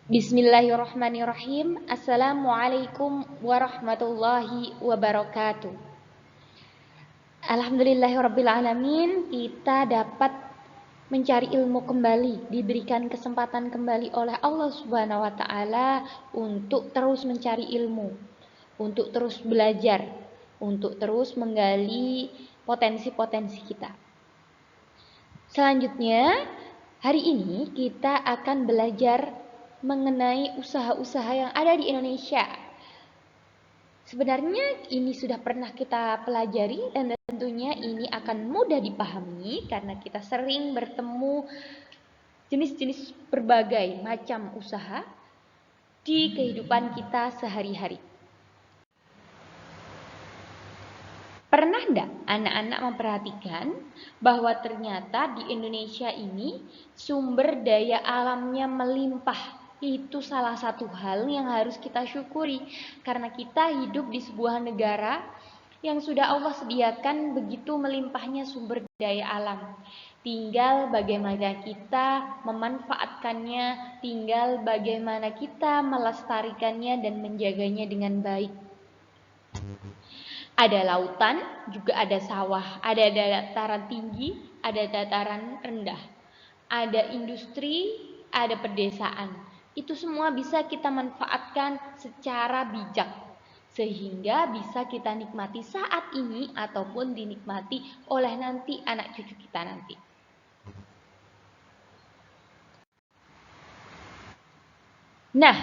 Bismillahirrahmanirrahim. Assalamualaikum warahmatullahi wabarakatuh. Alhamdulillahirrabbilalamin, kita dapat mencari ilmu kembali, diberikan kesempatan kembali oleh Allah Subhanahu wa Ta'ala untuk terus mencari ilmu, untuk terus belajar, untuk terus menggali potensi-potensi kita. Selanjutnya, hari ini kita akan belajar mengenai usaha-usaha yang ada di Indonesia. Sebenarnya ini sudah pernah kita pelajari dan tentunya ini akan mudah dipahami karena kita sering bertemu jenis-jenis berbagai macam usaha di kehidupan kita sehari-hari. Pernah enggak anak-anak memperhatikan bahwa ternyata di Indonesia ini sumber daya alamnya melimpah? Itu salah satu hal yang harus kita syukuri karena kita hidup di sebuah negara yang sudah Allah sediakan begitu melimpahnya sumber daya alam. Tinggal bagaimana kita memanfaatkannya, tinggal bagaimana kita melestarikannya dan menjaganya dengan baik. Ada lautan, juga ada sawah, ada dataran tinggi, ada dataran rendah, ada industri, ada pedesaan. Itu semua bisa kita manfaatkan secara bijak, sehingga bisa kita nikmati saat ini ataupun dinikmati oleh nanti anak cucu kita nanti. Nah,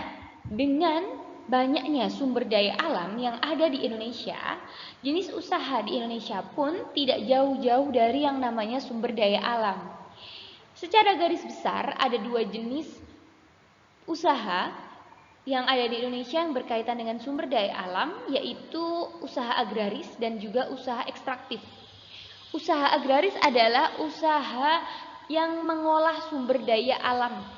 dengan banyaknya sumber daya alam yang ada di Indonesia, jenis usaha di Indonesia pun tidak jauh-jauh dari yang namanya sumber daya alam. Secara garis besar ada dua jenis usaha yang ada di Indonesia yang berkaitan dengan sumber daya alam, yaitu usaha agraris dan juga usaha ekstraktif. Usaha agraris adalah usaha yang mengolah sumber daya alam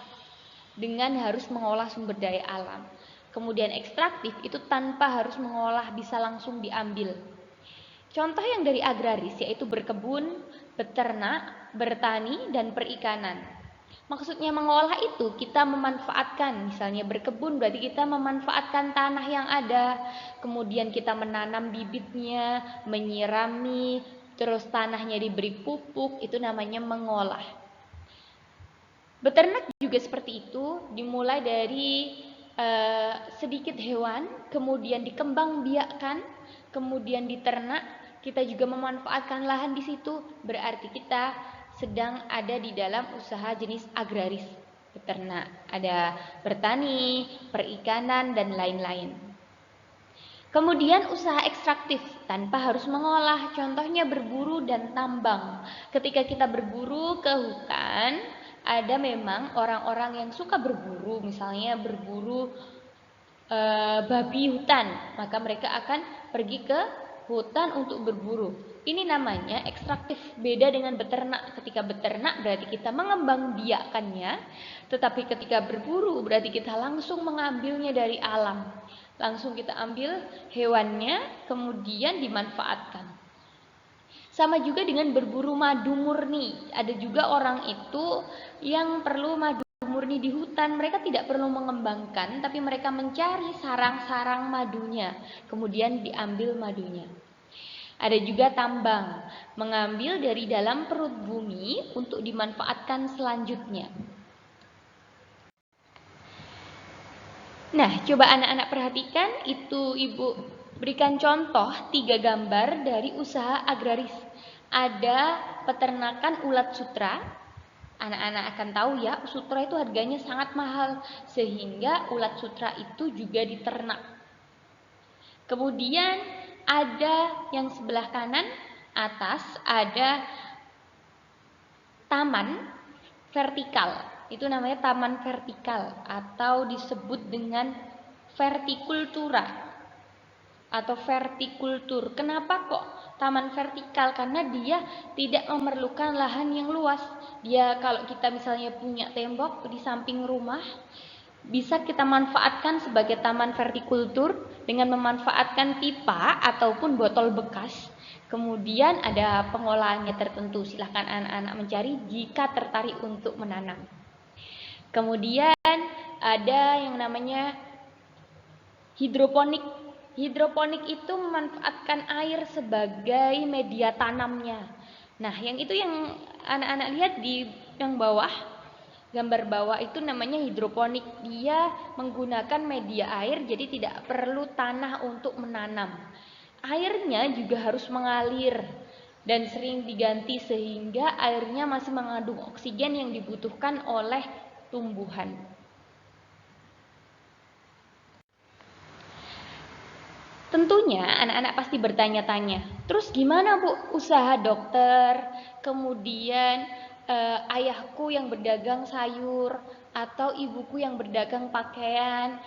dengan harus mengolah sumber daya alam. Kemudian ekstraktif itu tanpa harus mengolah, bisa langsung diambil. Contoh yang dari agraris yaitu berkebun, beternak, bertani, dan perikanan. Maksudnya mengolah itu kita memanfaatkan, misalnya berkebun berarti kita memanfaatkan tanah yang ada, kemudian kita menanam bibitnya, menyirami, terus tanahnya diberi pupuk, itu namanya mengolah. Beternak juga seperti itu, dimulai dari sedikit hewan, kemudian dikembangbiakkan, kemudian diternak. Kita juga memanfaatkan lahan di situ, berarti kita sedang ada di dalam usaha jenis agraris. Beternak, ada bertani, perikanan, dan lain-lain. Kemudian usaha ekstraktif tanpa harus mengolah, contohnya berburu dan tambang. Ketika kita berburu ke hutan, ada memang orang-orang yang suka berburu, misalnya berburu babi hutan, maka mereka akan pergi ke hutan untuk berburu. Ini namanya ekstraktif, beda dengan beternak. Ketika beternak berarti kita mengembangbiakannya, tetapi ketika berburu berarti kita langsung mengambilnya dari alam. Langsung kita ambil hewannya, kemudian dimanfaatkan. Sama juga dengan berburu madu murni. Ada juga orang itu yang perlu madu murni di hutan. Mereka tidak perlu mengembangkan, tapi mereka mencari sarang-sarang madunya, kemudian diambil madunya. Ada juga tambang, mengambil dari dalam perut bumi untuk dimanfaatkan selanjutnya. Nah, coba anak-anak perhatikan, itu Ibu berikan contoh 3 gambar dari usaha agraris. Ada peternakan ulat sutra. Anak-anak akan tahu ya, sutra itu harganya sangat mahal, sehingga ulat sutra itu juga diternak. Kemudian ada yang sebelah kanan atas ada taman vertikal. Itu namanya taman vertikal atau disebut dengan vertikultura atau vertikultur. Kenapa kok taman vertikal? Karena dia tidak memerlukan lahan yang luas. Dia kalau kita misalnya punya tembok di samping rumah, bisa kita manfaatkan sebagai taman vertikultur dengan memanfaatkan pipa ataupun botol bekas. Kemudian ada pengolahannya tertentu. Silahkan anak-anak mencari jika tertarik untuk menanam. Kemudian ada yang namanya hidroponik. Hidroponik itu memanfaatkan air sebagai media tanamnya. Nah, yang itu yang anak-anak lihat di yang bawah, gambar bawah itu namanya hidroponik. Dia menggunakan media air, jadi tidak perlu tanah untuk menanam. Airnya juga harus mengalir dan sering diganti sehingga airnya masih mengandung oksigen yang dibutuhkan oleh tumbuhan. Tentunya anak-anak pasti bertanya-tanya, terus gimana Bu usaha dokter, kemudian ayahku yang berdagang sayur, atau ibuku yang berdagang pakaian,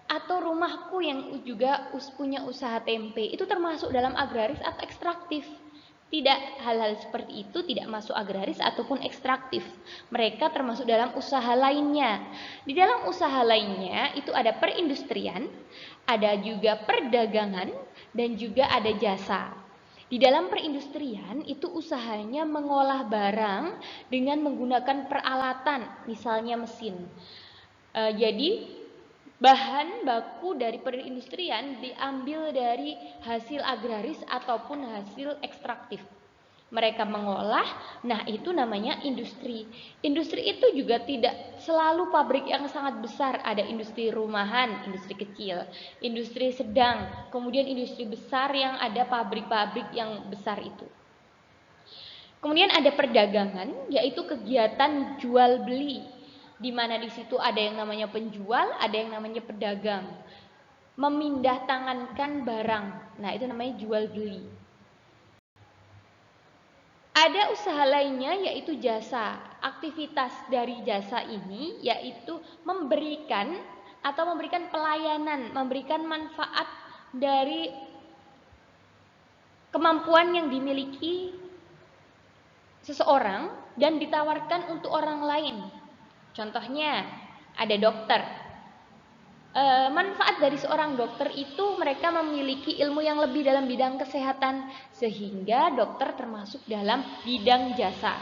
atau rumahku yang juga punya usaha tempe, itu termasuk dalam agraris atau ekstraktif? Tidak, hal-hal seperti itu tidak masuk agraris ataupun ekstraktif. Mereka termasuk dalam usaha lainnya. Di dalam usaha lainnya itu ada perindustrian, ada juga perdagangan, dan juga ada jasa. Di dalam perindustrian itu usahanya mengolah barang dengan menggunakan peralatan, misalnya mesin. Jadi bahan baku dari perindustrian diambil dari hasil agraris ataupun hasil ekstraktif. Mereka mengolah, nah itu namanya industri. Industri itu juga tidak selalu pabrik yang sangat besar. Ada industri rumahan, industri kecil, industri sedang, kemudian industri besar yang ada pabrik-pabrik yang besar itu. Kemudian ada perdagangan, yaitu kegiatan jual beli, di mana di situ ada yang namanya penjual, ada yang namanya pedagang. Memindah tangankan barang. Nah, itu namanya jual beli. Ada usaha lainnya yaitu jasa. Aktivitas dari jasa ini yaitu memberikan pelayanan, memberikan manfaat dari kemampuan yang dimiliki seseorang dan ditawarkan untuk orang lain. Contohnya ada dokter. Manfaat dari seorang dokter itu mereka memiliki ilmu yang lebih dalam bidang kesehatan, sehingga dokter termasuk dalam bidang jasa.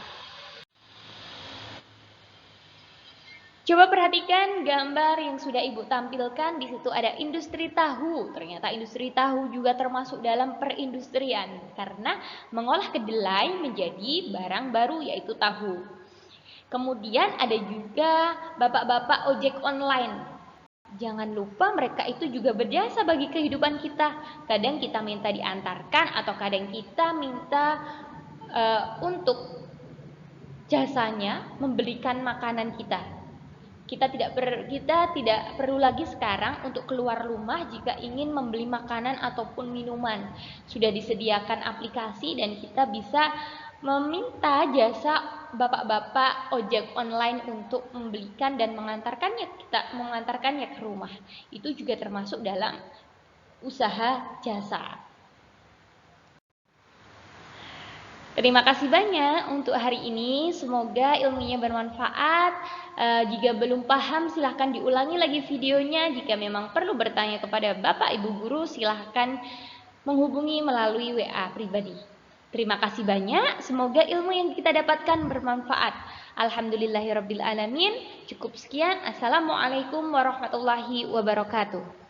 Coba perhatikan gambar yang sudah Ibu tampilkan. Di situ ada industri tahu. Ternyata industri tahu juga termasuk dalam perindustrian karena mengolah kedelai menjadi barang baru yaitu tahu. Kemudian ada juga bapak-bapak ojek online. Jangan lupa mereka itu juga berjasa bagi kehidupan kita. Kadang kita minta diantarkan atau kadang kita minta untuk jasanya membelikan makanan kita. Kita tidak perlu lagi sekarang untuk keluar rumah jika ingin membeli makanan ataupun minuman. Sudah disediakan aplikasi dan kita bisa meminta jasa bapak-bapak ojek online untuk membelikan dan mengantarkannya ke rumah. Itu juga termasuk dalam usaha jasa. Terima kasih banyak untuk hari ini. Semoga ilmunya bermanfaat. Jika belum paham silahkan diulangi lagi videonya. Jika memang perlu bertanya kepada Bapak Ibu Guru silahkan menghubungi melalui WA pribadi. Terima kasih banyak, semoga ilmu yang kita dapatkan bermanfaat. Alhamdulillahirabbil alamin. Cukup sekian. Assalamualaikum warahmatullahi wabarakatuh.